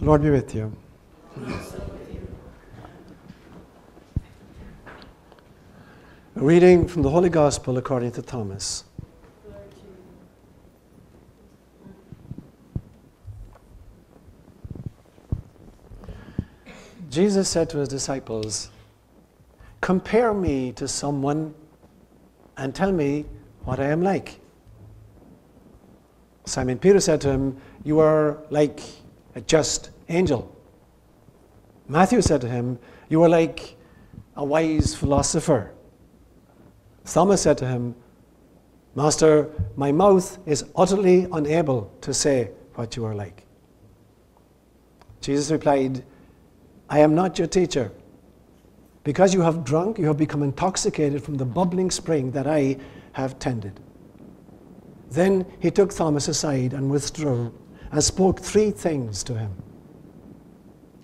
Lord be with you. A reading from the Holy Gospel according to Thomas. Jesus said to his disciples, "Compare me to someone and tell me what I am like." Simon Peter said to him, "You are like a just angel." Matthew said to him, "You are like a wise philosopher." Thomas said to him, "Master, my mouth is utterly unable to say what you are like." Jesus replied, "I am not your teacher. Because you have drunk, you have become intoxicated from the bubbling spring that I have tended." Then he took Thomas aside and withdrew and spoke 3 things to him.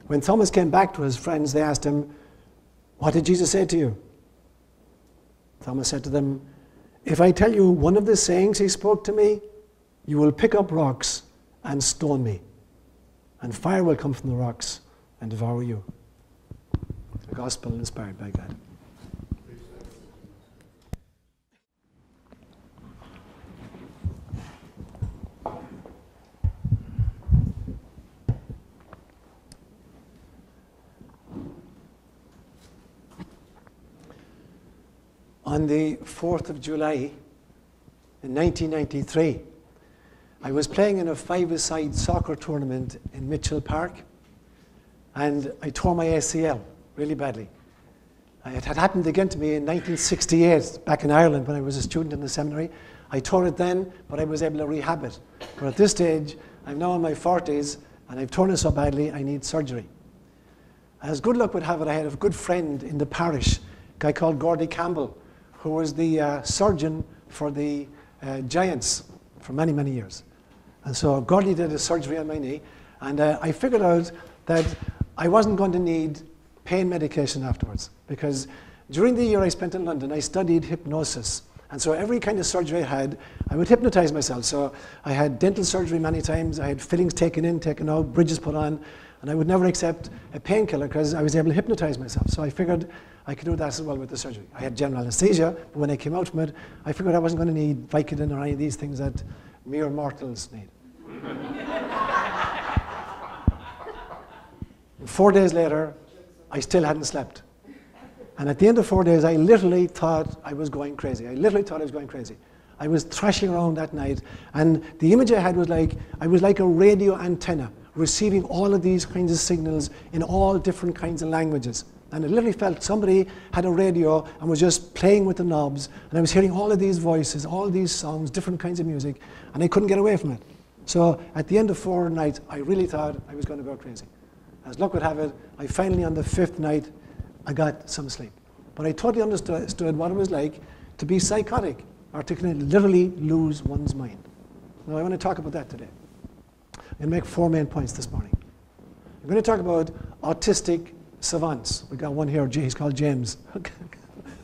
When Thomas came back to his friends, they asked him, "What did Jesus say to you?" Thomas said to them, "If I tell you one of the sayings he spoke to me, you will pick up rocks and stone me, and fire will come from the rocks and devour you." The gospel inspired by God. On the 4th of July in 1993, I was playing in a 5-a-side soccer tournament in Mitchell Park, and I tore my ACL really badly. It had happened again to me in 1968, back in Ireland when I was a student in the seminary. I tore it then, but I was able to rehab it. But at this stage, I'm now in my 40s, and I've torn it so badly, I need surgery. As good luck would have it, I had a good friend in the parish, a guy called Gordy Campbell, who was the surgeon for the Giants for many, many years. And so Gordy did a surgery on my knee, and I figured out that I wasn't going to need pain medication afterwards, because during the year I spent in London, I studied hypnosis. And so every kind of surgery I had, I would hypnotize myself. So I had dental surgery many times, I had fillings taken in, taken out, bridges put on, and I would never accept a painkiller because I was able to hypnotize myself. So I figured I could do that as well with the surgery. I had general anesthesia, but when I came out from it, I figured I wasn't going to need Vicodin or any of these things that mere mortals need. 4 days later, I still hadn't slept. And at the end of 4 days, I literally thought I was going crazy. I was thrashing around that night, and the image I had was like, I was like a radio antenna, receiving all of these kinds of signals in all different kinds of languages. And it literally felt somebody had a radio and was just playing with the knobs, and I was hearing all of these voices, all these songs, different kinds of music, and I couldn't get away from it. So at the end of 4 nights, I really thought I was going to go crazy. As luck would have it, I finally, on the 5th night, I got some sleep. But I totally understood what it was like to be psychotic, or to literally lose one's mind. Now I want to talk about that today. I'm going to make 4 main points this morning. I'm going to talk about autistic savants. We got one here, he's called James.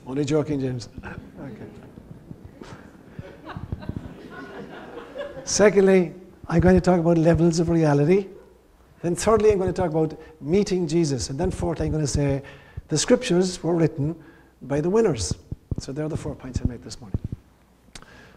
Only joking, James. Okay. Secondly, I'm going to talk about levels of reality. Then thirdly, I'm going to talk about meeting Jesus. And then fourthly, I'm going to say the scriptures were written by the winners. So there are the 4 points I made this morning.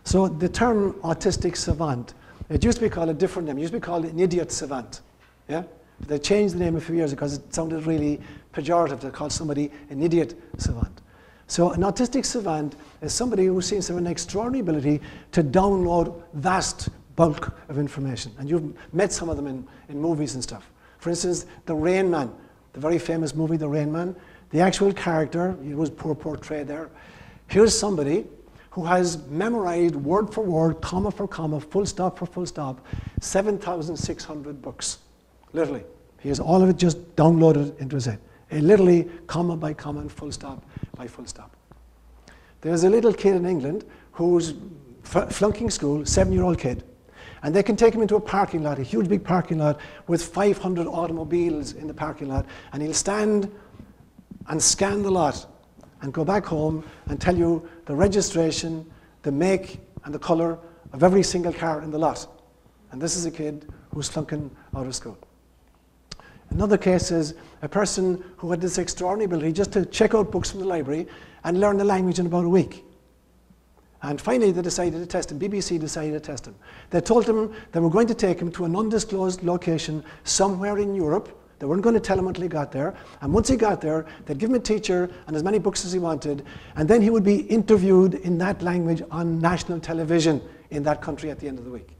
So the term autistic savant, it used to be called a different name. It used to be called an idiot savant. Yeah? But they changed the name a few years ago because it sounded really pejorative to call somebody an idiot savant. So an autistic savant is somebody who seems to have an extraordinary ability to download vast bulk of information. And you've met some of them in movies and stuff. For instance, The Rain Man, the very famous movie The Rain Man, the actual character, he was poor portrayed there. Here's somebody who has memorized word for word, comma for comma, full stop for full stop, 7,600 books. Literally. He has all of it just downloaded into his head. Literally, comma by comma and full stop by full stop. There's a little kid in England who's flunking school, 7-year-old kid. And they can take him into a parking lot, a huge big parking lot with 500 automobiles in the parking lot, and he'll stand and scan the lot and go back home and tell you the registration, the make and the color of every single car in the lot. And this is a kid who's flunking out of school. Another case is a person who had this extraordinary ability just to check out books from the library and learn the language in about a week. And finally they decided to test him. BBC decided to test him. They told him they were going to take him to an undisclosed location somewhere in Europe. They weren't going to tell him until he got there. And once he got there, they'd give him a teacher and as many books as he wanted. And then he would be interviewed in that language on national television in that country at the end of the week.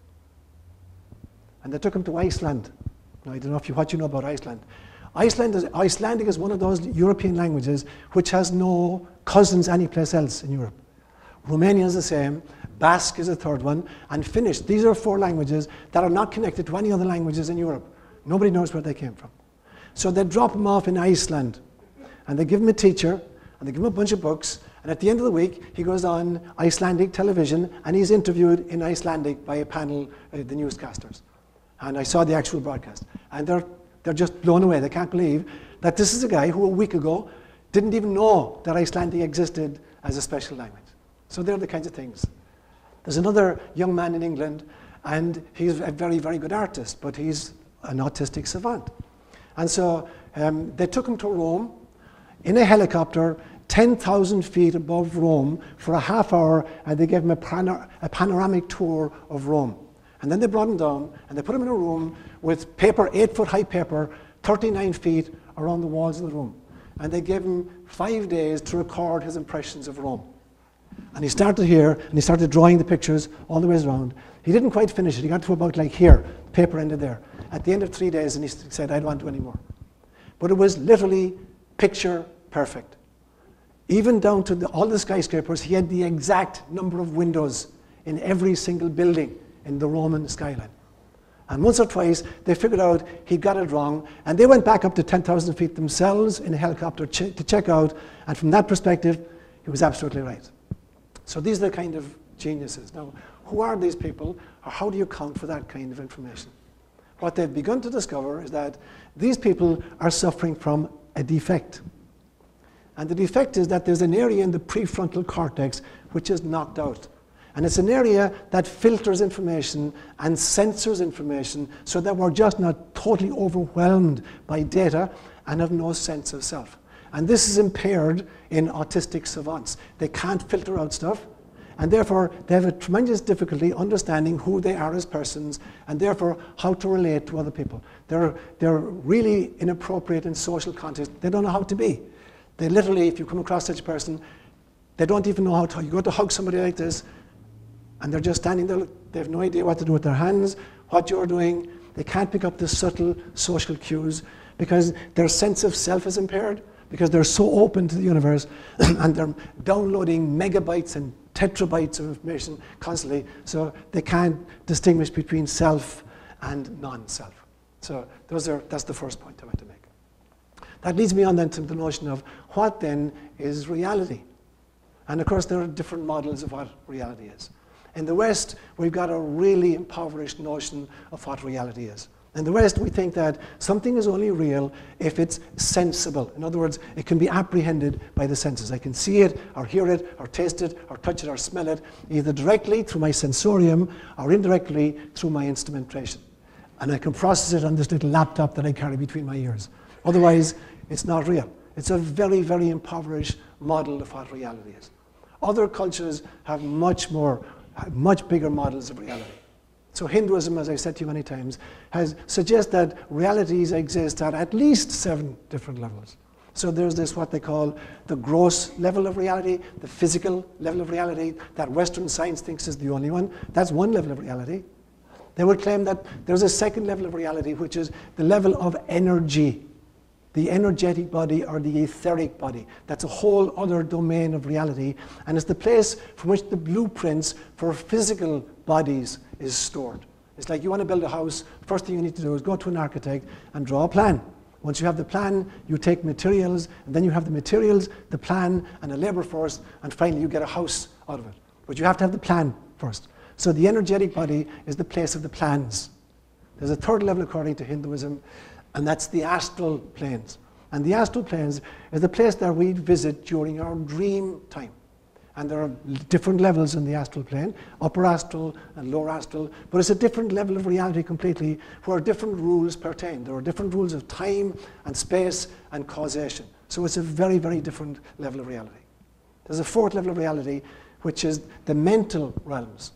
And they took him to Iceland. Now, I don't know what you know about Iceland. Icelandic is one of those European languages which has no cousins anyplace else in Europe. Romania is the same, Basque is a third one, and Finnish. These are 4 languages that are not connected to any other languages in Europe. Nobody knows where they came from. So they drop him off in Iceland, and they give him a teacher, and they give him a bunch of books, and at the end of the week, he goes on Icelandic television, and he's interviewed in Icelandic by a panel, the newscasters. And I saw the actual broadcast. And they're just blown away. They can't believe that this is a guy who a week ago didn't even know that Icelandic existed as a special language. So they're the kinds of things. There's another young man in England, and he's a very, very good artist, but he's an autistic savant. And so they took him to Rome in a helicopter, 10,000 feet above Rome for a half hour, and they gave him a panoramic tour of Rome. And then they brought him down, and they put him in a room with paper, 8-foot high paper, 39 feet around the walls of the room. And they gave him 5 days to record his impressions of Rome. And he started here, and he started drawing the pictures all the way around. He didn't quite finish it. He got to about like here. The paper ended there. At the end of 3 days, and he said, I don't want to do any more. But it was literally picture perfect. Even down to all the skyscrapers, he had the exact number of windows in every single building in the Roman skyline. And once or twice, they figured out he got it wrong, and they went back up to 10,000 feet themselves in a helicopter to check out, and from that perspective, he was absolutely right. So these are the kind of geniuses. Now, who are these people, or how do you account for that kind of information? What they've begun to discover is that these people are suffering from a defect. And the defect is that there's an area in the prefrontal cortex which is knocked out. And it's an area that filters information and censors information so that we're just not totally overwhelmed by data and have no sense of self. And this is impaired in autistic savants. They can't filter out stuff, and therefore they have a tremendous difficulty understanding who they are as persons, and therefore how to relate to other people. They're really inappropriate in social context. They don't know how to be. They literally, if you come across such a person, they don't even know how to. You go to hug somebody like this, and they're just standing there. They have no idea what to do with their hands, what you're doing. They can't pick up the subtle social cues because their sense of self is impaired, because they're so open to the universe and they're downloading megabytes and tetrabytes of information constantly, so they can't distinguish between self and non-self. So that's the first point I want to make. That leads me on then to the notion of what then is reality. And of course there are different models of what reality is. In the West, we've got a really impoverished notion of what reality is. In the West, we think that something is only real if it's sensible. In other words, it can be apprehended by the senses. I can see it, or hear it, or taste it, or touch it, or smell it, either directly through my sensorium, or indirectly through my instrumentation. And I can process it on this little laptop that I carry between my ears. Otherwise, it's not real. It's a very, very impoverished model of what reality is. Other cultures have much bigger models of reality. So Hinduism, as I said to you many times, suggests that realities exist at least 7 different levels. So there's this, what they call the gross level of reality, the physical level of reality, that Western science thinks is the only one. That's one level of reality. They would claim that there's a second level of reality, which is the level of energy, the energetic body or the etheric body. That's a whole other domain of reality, and it's the place from which the blueprints for physical bodies is stored. It's like you want to build a house, first thing you need to do is go to an architect and draw a plan. Once you have the plan, you take materials, and then you have the materials, the plan, and a labor force, and finally you get a house out of it. But you have to have the plan first. So the energetic body is the place of the plans. There's a third level according to Hinduism, and that's the astral planes. And the astral planes is the place that we visit during our dream time. And there are different levels in the astral plane, upper astral and lower astral, but it's a different level of reality completely where different rules pertain. There are different rules of time and space and causation. So it's a very, very different level of reality. There's a fourth level of reality, which is the mental realms.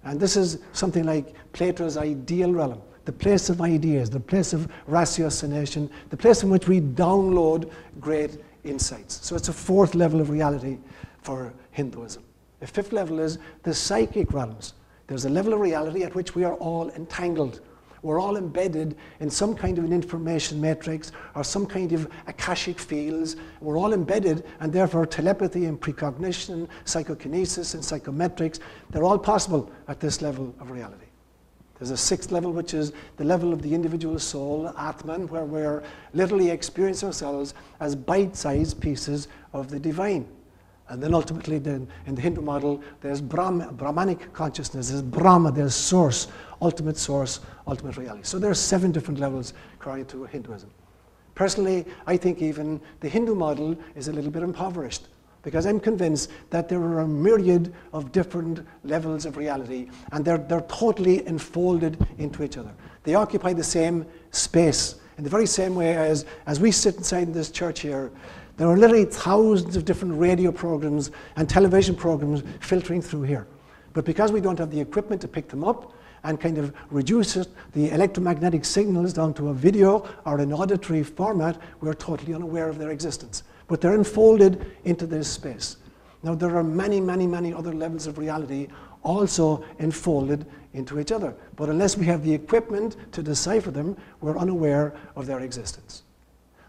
And this is something like Plato's ideal realm, the place of ideas, the place of ratiocination, the place in which we download great insights. So it's a fourth level of reality for Hinduism. The fifth level is the psychic realms. There's a level of reality at which we are all entangled. We're all embedded in some kind of an information matrix or some kind of akashic fields. We're all embedded, and therefore telepathy and precognition, psychokinesis and psychometrics, they're all possible at this level of reality. There's a sixth level, which is the level of the individual soul, Atman, where we're literally experiencing ourselves as bite-sized pieces of the divine. And then ultimately, in the Hindu model, there's Brahmanic consciousness, there's Brahma, there's source, ultimate reality. So there are 7 different levels according to Hinduism. Personally, I think even the Hindu model is a little bit impoverished, because I'm convinced that there are a myriad of different levels of reality, and they're totally enfolded into each other. They occupy the same space in the very same way as we sit inside this church here. There are literally thousands of different radio programs and television programs filtering through here. But because we don't have the equipment to pick them up and kind of reduce the electromagnetic signals down to a video or an auditory format, we're totally unaware of their existence. But they're enfolded into this space. Now, there are many, many, many other levels of reality also enfolded into each other. But unless we have the equipment to decipher them, we're unaware of their existence.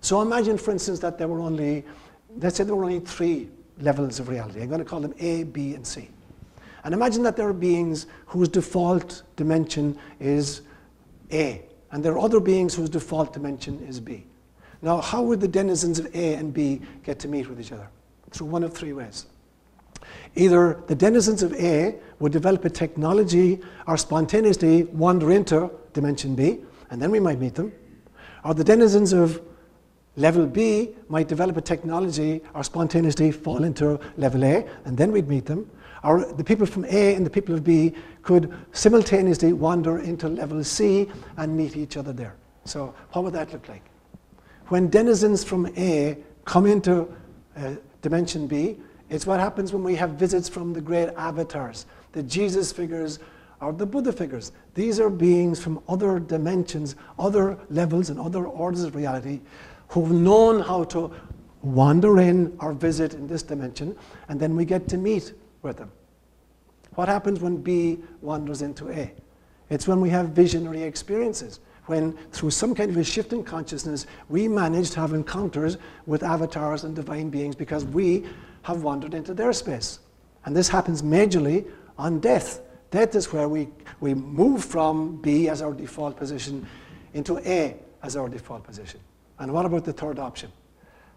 So imagine, for instance, that there were only, let's say there were only 3 levels of reality. I'm going to call them A, B, and C. And imagine that there are beings whose default dimension is A, and there are other beings whose default dimension is B. Now, how would the denizens of A and B get to meet with each other? Through one of 3 ways. Either the denizens of A would develop a technology or spontaneously wander into dimension B, and then we might meet them. Or the denizens of level B might develop a technology or spontaneously fall into level A, and then we'd meet them. Or the people from A and the people of B could simultaneously wander into level C and meet each other there. So what would that look like? When denizens from A come into dimension B, it's what happens when we have visits from the great avatars, the Jesus figures or the Buddha figures. These are beings from other dimensions, other levels and other orders of reality who've known how to wander in or visit in this dimension, and then we get to meet with them. What happens when B wanders into A? It's when we have visionary experiences, when through some kind of a shift in consciousness, we manage to have encounters with avatars and divine beings because we have wandered into their space. And this happens majorly on death. Death is where we move from B as our default position into A as our default position. And what about the third option?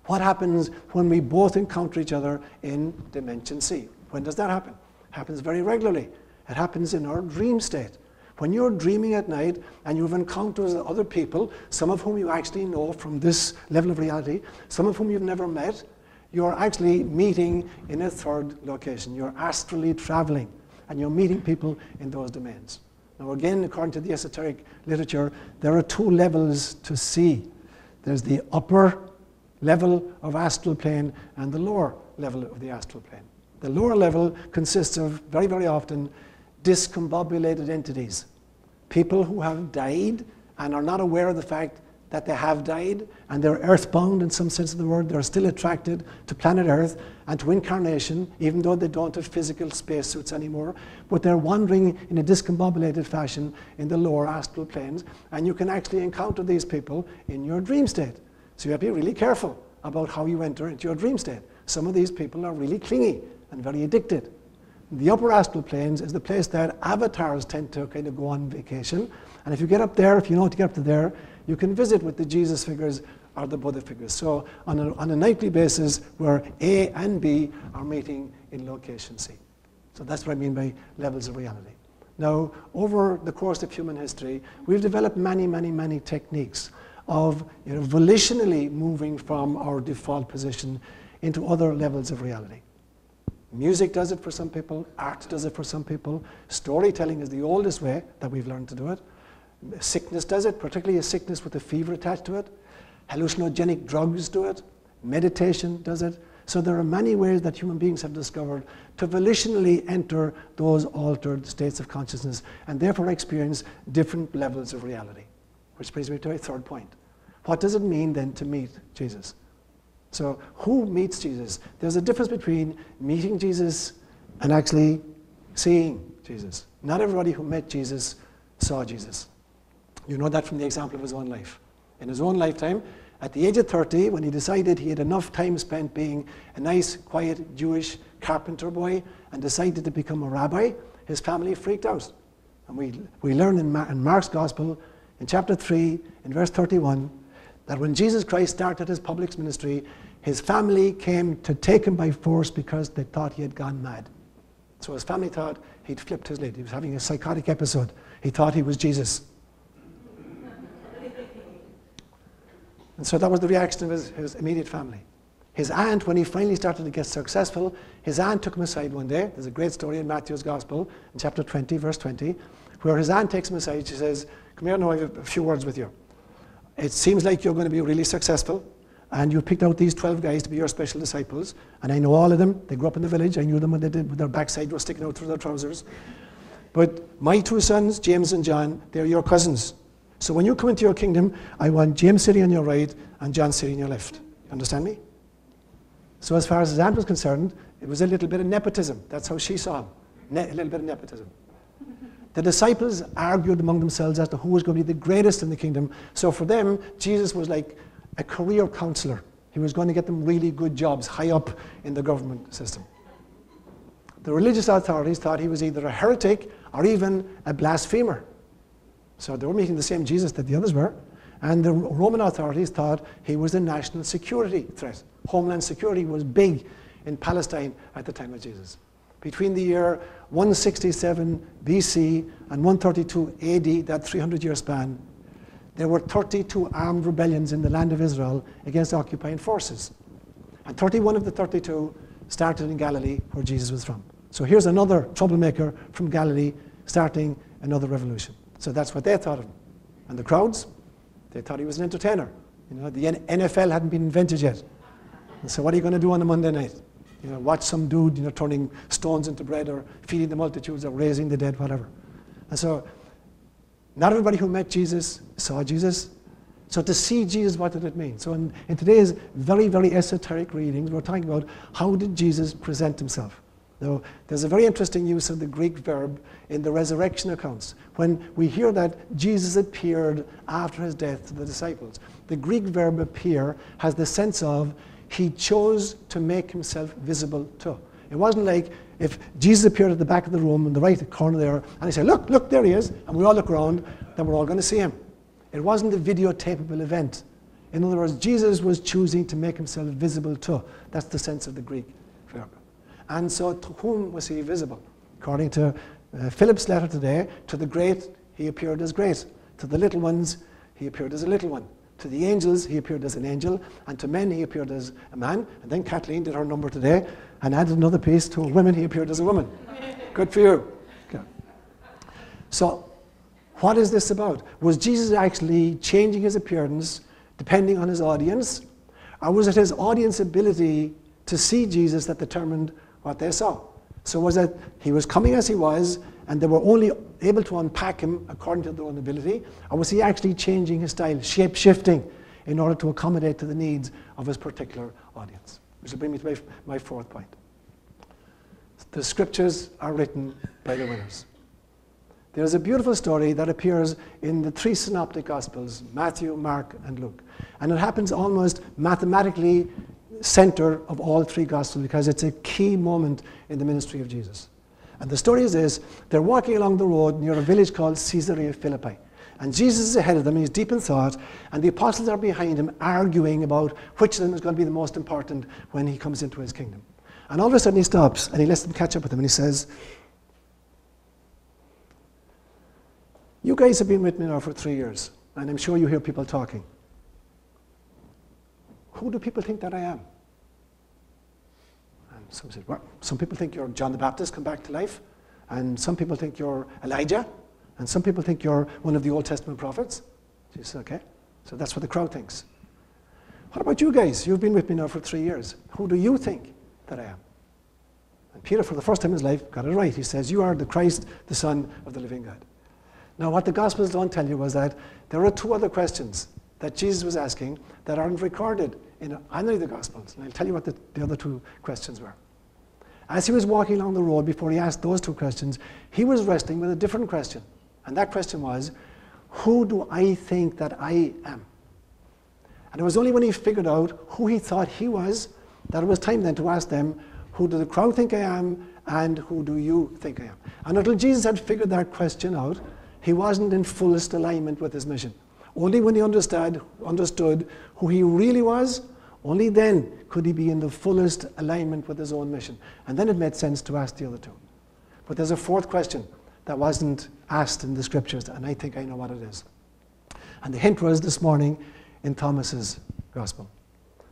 What happens when we both encounter each other in dimension C? When does that happen? It happens very regularly. It happens in our dream state. When you're dreaming at night and you have encounters with other people, some of whom you actually know from this level of reality, some of whom you've never met, you're actually meeting in a third location. You're astrally traveling, and you're meeting people in those domains. Now again, according to the esoteric literature, there are 2 levels to see. There's the upper level of astral plane and the lower level of the astral plane. The lower level consists of, very, very often, discombobulated entities. People who have died and are not aware of the fact that they have died, and they're earthbound in some sense of the word. They're still attracted to planet Earth and to incarnation, even though they don't have physical spacesuits anymore. But they're wandering in a discombobulated fashion in the lower astral planes, and you can actually encounter these people in your dream state. So you have to be really careful about how you enter into your dream state. Some of these people are really clingy and very addicted. The upper astral planes is the place that avatars tend to kind of go on vacation. And if you get up there, if you know how to get up to there, you can visit with the Jesus figures or the Buddha figures. So on a nightly basis, where A and B are meeting in location C. So that's what I mean by levels of reality. Now, over the course of human history, we've developed many, many, many techniques of volitionally moving from our default position into other levels of reality. Music does it for some people. Art does it for some people. Storytelling is the oldest way that we've learned to do it. Sickness does it, particularly a sickness with a fever attached to it. Hallucinogenic drugs do it. Meditation does it. So there are many ways that human beings have discovered to volitionally enter those altered states of consciousness and therefore experience different levels of reality. Which brings me to a third point. What does it mean then to meet Jesus? So who meets Jesus? There's a difference between meeting Jesus and actually seeing Jesus. Not everybody who met Jesus saw Jesus. You know that from the example of his own life. In his own lifetime, at the age of 30, when he decided he had enough time spent being a nice, quiet Jewish carpenter boy and decided to become a rabbi, his family freaked out. And we learn in Mark's Gospel, in chapter 3, in verse 31, that when Jesus Christ started his public ministry, his family came to take him by force because they thought he had gone mad. So his family thought he'd flipped his lid. He was having a psychotic episode. He thought he was Jesus. And so that was the reaction of his immediate family. His aunt, when he finally started to get successful, his aunt took him aside one day. There's a great story in Matthew's Gospel, in chapter 20, verse 20, where his aunt takes him aside. She says, "Come here now, I have a few words with you. It seems like you're going to be really successful, and you've picked out these 12 guys to be your special disciples, and I know all of them. They grew up in the village. I knew them when they did, with their backside was sticking out through their trousers. But my two sons, James and John, they're your cousins. So when you come into your kingdom, I want James sitting on your right and John sitting on your left. You understand me?" So as far as his aunt was concerned, it was a little bit of nepotism. That's how she saw him. A little bit of nepotism. The disciples argued among themselves as to who was going to be the greatest in the kingdom. So for them, Jesus was like a career counselor. He was going to get them really good jobs high up in the government system. The religious authorities thought he was either a heretic or even a blasphemer. So they were meeting the same Jesus that the others were. And the Roman authorities thought he was a national security threat. Homeland security was big in Palestine at the time of Jesus. Between the year 167 BC and 132 AD, that 300-year span, there were 32 armed rebellions in the land of Israel against occupying forces. And 31 of the 32 started in Galilee, where Jesus was from. So here's another troublemaker from Galilee starting another revolution. So that's what they thought of him. And the crowds, they thought he was an entertainer. You know, the NFL hadn't been invented yet. And so what are you going to do on a Monday night? You know, watch some dude, you know, turning stones into bread or feeding the multitudes or raising the dead, whatever. And so not everybody who met Jesus saw Jesus. So to see Jesus, what did it mean? So in today's very, very esoteric readings, we're talking about how did Jesus present himself. Now, there's a very interesting use of the Greek verb in the resurrection accounts. When we hear that Jesus appeared after his death to the disciples, the Greek verb appear has the sense of he chose to make himself visible to. It wasn't like if Jesus appeared at the back of the room in the right corner there, and he said, look, there he is, and we all look around, then we're all going to see him. It wasn't a videotapable event. In other words, Jesus was choosing to make himself visible to. That's the sense of the Greek verb. And so to whom was he visible? According to Philip's letter today, to the great, he appeared as great. To the little ones, he appeared as a little one. To the angels, he appeared as an angel. And to men, he appeared as a man. And then Kathleen did her number today and added another piece. To women, he appeared as a woman. Good for you. Okay. So what is this about? Was Jesus actually changing his appearance depending on his audience? Or was it his audience ability to see Jesus that determined what they saw? So was it he was coming as he was and they were only able to unpack him according to their own ability? Or was he actually changing his style, shape-shifting in order to accommodate to the needs of his particular audience? Which will bring me to my fourth point. The scriptures are written by the winners. There's a beautiful story that appears in the three synoptic gospels, Matthew, Mark, and Luke. And it happens almost mathematically center of all three gospels because it's a key moment in the ministry of Jesus. And the story is this: they're walking along the road near a village called Caesarea Philippi. And Jesus is ahead of them, he's deep in thought, and the apostles are behind him arguing about which of them is going to be the most important when he comes into his kingdom. And all of a sudden he stops and he lets them catch up with him and he says, "You guys have been with me now for 3 years, and I'm sure you hear people talking. Who do people think that I am?" And Some said, well, some people think you're John the Baptist come back to life, and some people think you're Elijah, and some people think you're one of the Old Testament prophets. Jesus said, okay, so that's what the crowd thinks. What about you guys? You've been with me now for 3 years. Who do you think that I am? And Peter, for the first time in his life, got it right. He says, you are the Christ, the Son of the living God. Now, what the Gospels don't tell you was that there are 2 other questions that Jesus was asking that aren't recorded in any of the Gospels. And I'll tell you what the other 2 questions were. As he was walking along the road, before he asked those 2 questions, he was wrestling with a different question. And that question was, who do I think that I am? And it was only when he figured out who he thought he was that it was time then to ask them, who do the crowd think I am, and who do you think I am? And until Jesus had figured that question out, he wasn't in fullest alignment with his mission. Only when he understood who he really was, only then could he be in the fullest alignment with his own mission. And then it made sense to ask the other 2. But there's a 4th question that wasn't asked in the scriptures, and I think I know what it is. And the hint was this morning in Thomas's gospel.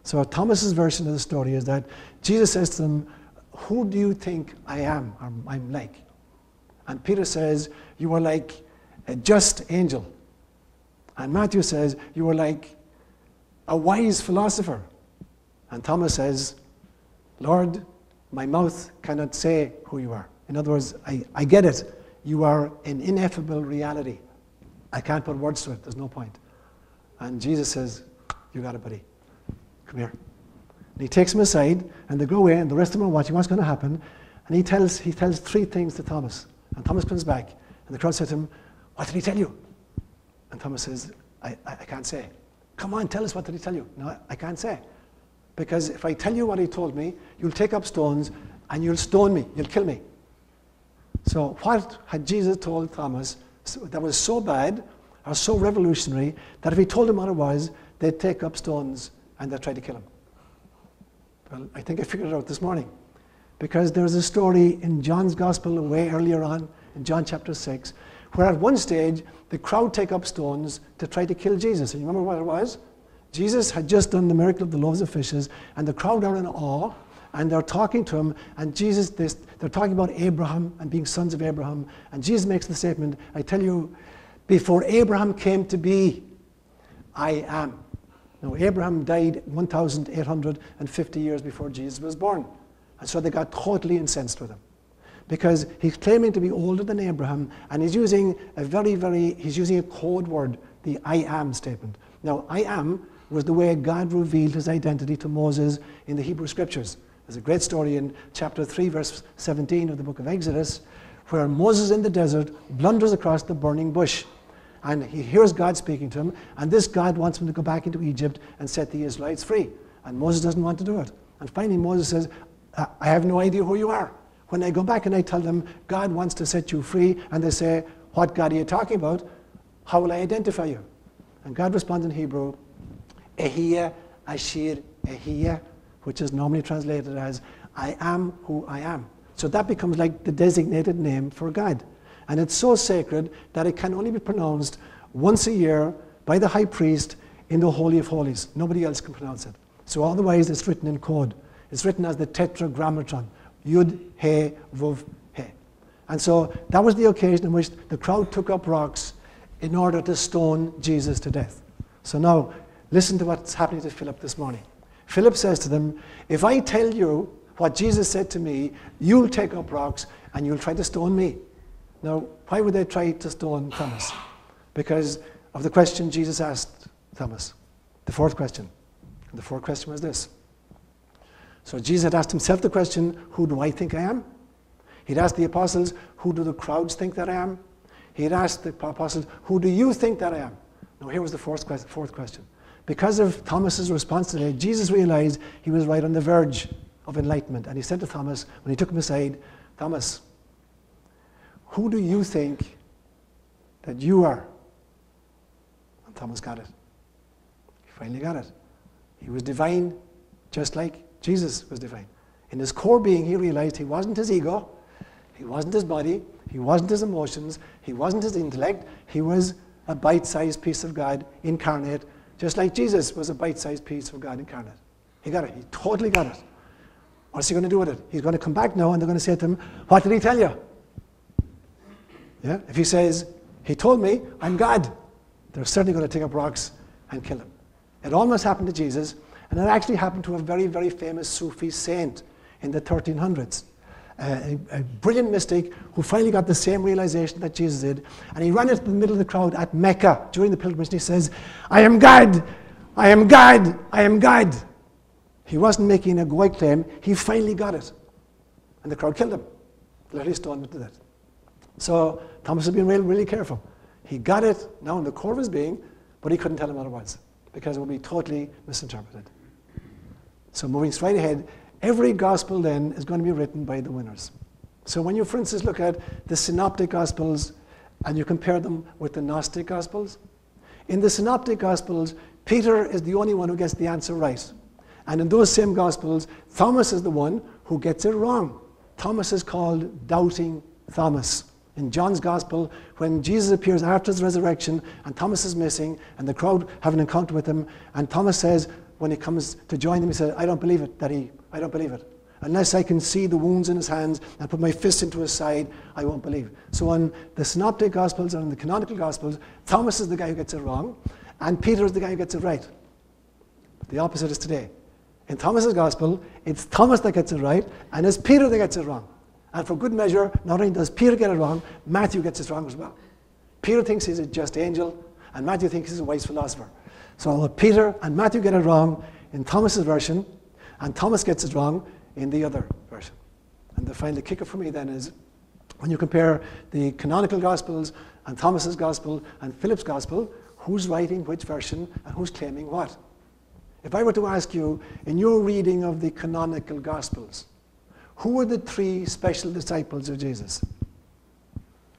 So Thomas's version of the story is that Jesus says to them, who do you think I am, or I'm like? And Peter says, you are like a just angel. And Matthew says, you are like a wise philosopher. And Thomas says, Lord, my mouth cannot say who you are. In other words, I get it. You are an ineffable reality. I can't put words to it. There's no point. And Jesus says, you got it, buddy. Come here. And he takes him aside, and they go away, and the rest of them are watching what's going to happen. And he tells 3 things to Thomas. And Thomas comes back, and the crowd said to him, what did he tell you? And Thomas says, I can't say. Come on, tell us, what did he tell you? No, I can't say. Because if I tell you what he told me, you'll take up stones, and you'll stone me. You'll kill me. So what had Jesus told Thomas that was so bad or so revolutionary that if he told him what it was, they'd take up stones and they'd try to kill him? Well, I think I figured it out this morning. Because there's a story in John's Gospel way earlier on, in John chapter 6, where at one stage, the crowd take up stones to try to kill Jesus. And you remember what it was? Jesus had just done the miracle of the loaves of fishes, and the crowd are in awe, and they're talking to him, and they're talking about Abraham and being sons of Abraham. And Jesus makes the statement, I tell you, before Abraham came to be, I am. Now, Abraham died 1,850 years before Jesus was born. And so they got totally incensed with him. Because he's claiming to be older than Abraham, and he's using a code word, the I am statement. Now, I am was the way God revealed his identity to Moses in the Hebrew Scriptures. There's a great story in chapter 3, verse 17 of the book of Exodus, where Moses in the desert blunders across the burning bush. And he hears God speaking to him, and this God wants him to go back into Egypt and set the Israelites free. And Moses doesn't want to do it. And finally Moses says, I have no idea who you are. When I go back and I tell them, God wants to set you free, and they say, what God are you talking about? How will I identify you? And God responds in Hebrew, Ehiyah, Ashir, Ehiyah, which is normally translated as, I am who I am. So that becomes like the designated name for God. And it's so sacred that it can only be pronounced once a year by the high priest in the Holy of Holies. Nobody else can pronounce it. So otherwise it's written in code. It's written as the tetragrammaton, Yud, He, Vuv, He. And so that was the occasion in which the crowd took up rocks in order to stone Jesus to death. So now, listen to what's happening to Phillip this morning. Phillip says to them, if I tell you what Jesus said to me, you'll take up rocks and you'll try to stone me. Now, why would they try to stone Thomas? Because of the question Jesus asked Thomas, the 4th question. And the 4th question was this. So Jesus had asked himself the question, who do I think I am? He'd asked the apostles, who do the crowds think that I am? He had asked the apostles, who do you think that I am? Now here was the 4th question. Because of Thomas's response today, Jesus realized he was right on the verge of enlightenment. And he said to Thomas, when he took him aside, Thomas, who do you think that you are? And Thomas got it. He finally got it. He was divine, just like Jesus was divine. In his core being, he realized he wasn't his ego, he wasn't his body, he wasn't his emotions, he wasn't his intellect, he was a bite-sized piece of God incarnate, just like Jesus was a bite-sized piece of God incarnate. He got it. He totally got it. What's he going to do with it? He's going to come back now and they're going to say to him, what did he tell you? Yeah? If he says, he told me, I'm God, they're certainly going to take up rocks and kill him. It almost happened to Jesus, and it actually happened to a very, very famous Sufi saint in the 1300s. A brilliant mystic who finally got the same realization that Jesus did, and he ran into the middle of the crowd at Mecca during the pilgrimage and he says, I am God, I am God, I am God. He wasn't making a goy claim, he finally got it. And the crowd killed him, literally stoned him to death. So Thomas has been really careful. He got it now in the core of his being, but he couldn't tell him what it was, because it would be totally misinterpreted. So moving straight ahead, every gospel then is going to be written by the winners. So when you, for instance, look at the Synoptic Gospels and you compare them with the Gnostic Gospels, in the Synoptic Gospels, Peter is the only one who gets the answer right. And in those same Gospels, Thomas is the one who gets it wrong. Thomas is called Doubting Thomas. In John's Gospel, when Jesus appears after his resurrection and Thomas is missing and the crowd have an encounter with him, and Thomas says, when he comes to join them, he says, I don't believe it, Daddy, I don't believe it. Unless I can see the wounds in his hands and put my fist into his side, I won't believe. So in the Synoptic Gospels and in the Canonical Gospels, Thomas is the guy who gets it wrong, and Peter is the guy who gets it right. The opposite is today. In Thomas's Gospel, it's Thomas that gets it right, and it's Peter that gets it wrong. And for good measure, not only does Peter get it wrong, Matthew gets it wrong as well. Peter thinks he's a just angel, and Matthew thinks he's a wise philosopher. So Peter and Matthew get it wrong in Thomas's version, and Thomas gets it wrong in the other version. And the final kicker for me then is, when you compare the canonical Gospels and Thomas's Gospel and Philip's Gospel, who's writing which version and who's claiming what? If I were to ask you, in your reading of the canonical Gospels, who were the three special disciples of Jesus?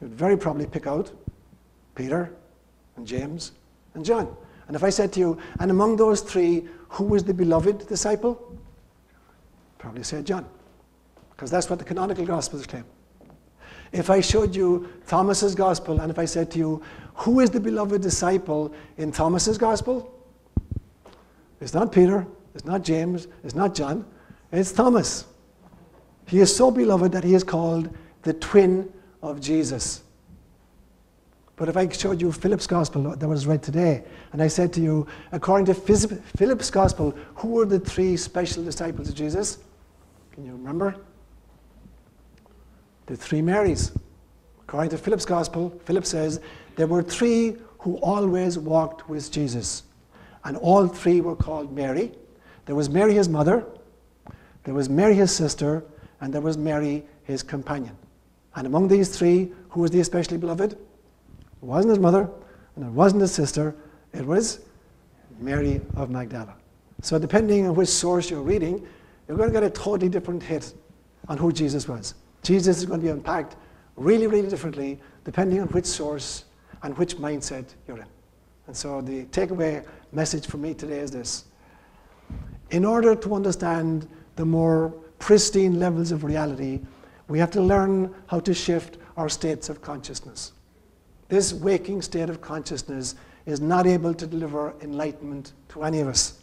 You would very probably pick out Peter and James and John. And if I said to you, and among those three, who was the beloved disciple? Probably say John, because that's what the canonical Gospels claim. If I showed you Thomas's Gospel, and if I said to you, who is the beloved disciple in Thomas's Gospel? It's not Peter, it's not James, it's not John, it's Thomas. He is so beloved that he is called the twin of Jesus. But if I showed you Philip's Gospel that was read today, and I said to you, according to Philip's Gospel, who were the three special disciples of Jesus? Can you remember? The three Marys. According to Philip's Gospel, Philip says, there were three who always walked with Jesus. And all three were called Mary. There was Mary, his mother. There was Mary, his sister. And there was Mary, his companion. And among these three, who was the especially beloved? It wasn't his mother, and it wasn't his sister. It was Mary of Magdala. So depending on which source you're reading, you're going to get a totally different hit on who Jesus was. Jesus is going to be unpacked really differently depending on which source and which mindset you're in. And so the takeaway message for me today is this. In order to understand the more pristine levels of reality, we have to learn how to shift our states of consciousness. This waking state of consciousness is not able to deliver enlightenment to any of us.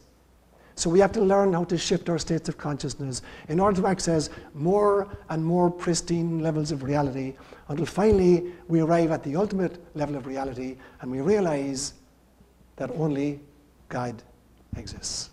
So we have to learn how to shift our states of consciousness in order to access more and more pristine levels of reality until finally we arrive at the ultimate level of reality and we realize that only God exists.